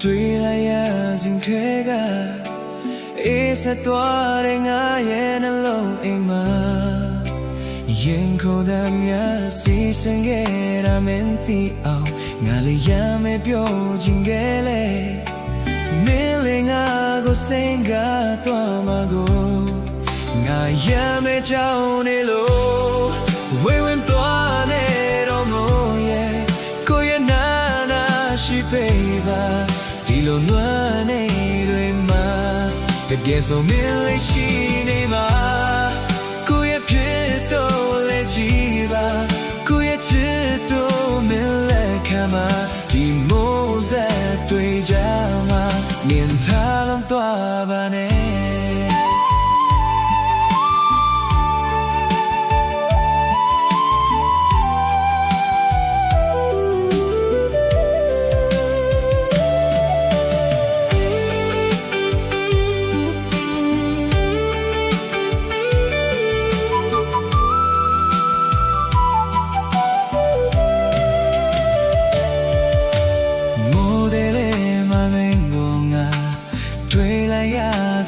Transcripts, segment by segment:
တွေ့လိုက်ရစဉ်ထဲကအေးဆက်သွားတဲ့ငါရဲ့နှလုံးအိမ်မှာရင်ခုန်သမျှစီစဉ်ခဲ့တာမင်းသိအောင်ငါလေးရမယ်ပြောချင်ခဲ့လေမင်းလေးငါကိုစိတ်ကသွားမှာကိုငါရမယ်ကြောင်းနေလို့ဝေဝင်သွားနေတော့မို့ရဲ့ကိုရဲ့နာနာရှိပေးပါဒီလိုနွမ်းနေတွေမှာတကယ်ဆိုမင်းလေးရှိနေမှာကိုရဲ့ဖြစ်တော့လေကြည့်ပါကိုရဲ့ချစ်တော့မင်းလက်ခံမှာဒီမိုးဆက်တွေ့ကြမှာမြင်ထားလုံးသွားပါနဲ့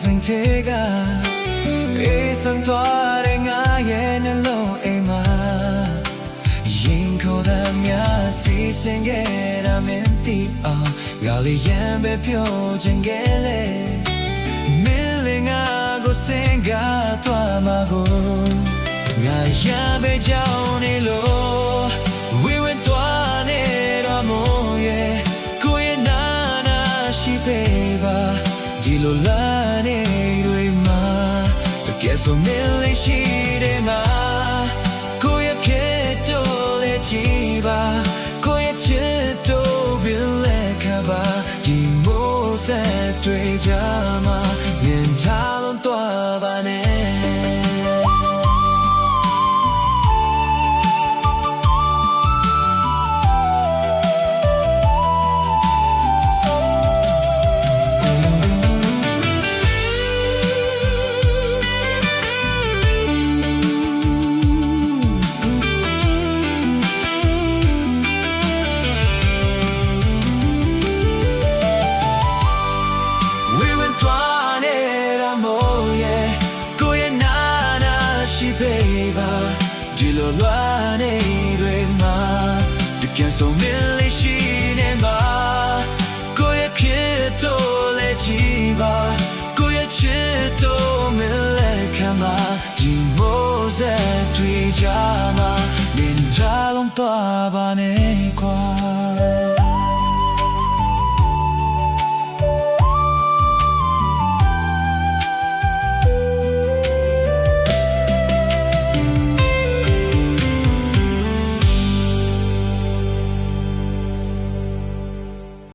စဉ်ထဲကအေးဆုံးသွားတဲ့ငါရဲ့နှလုံးအိမ်မှာရင်ခေါ်သမျှစီစဉ်ခဲ့တာမင်းသိအောင်ငါလေးရမ်းပဲပြောချင်ခဲ့လေမင်းလေးငါကိုစင်ကားသွားမှာကိုငါရပဲကြောင်းနေလို့ဝေဝင်သွားနေတော့မို့ရဲ့ကိုရဲ့နာနာရှိပေးပါဒီလိုလာနေတွေမှာတကယ်ဆိုမင်းလေးရှိတယ်မှာကိုရဲ့ဖြစ်တော့လေကြည့်ပါကိုရဲ့ချစ်တော့ဘယ်လဲခပါဒီမိုးဆက်တွေ့ကြမှာမြင်ထားလုံးသွားပါနဲ့ဒီလိုလွားနေတွေမှာတကယ်ဆိုမင်းလေးရှိနေမှာကိုရဲ့ဖြစ်တော့လေကြည့်ပါကိုရဲ့ချစ်တော့မင်းလက်ခံမှာဒီမိုးဆက်တွေ့ကြမှာမြင်ထားလုံးသွားပါနဲ့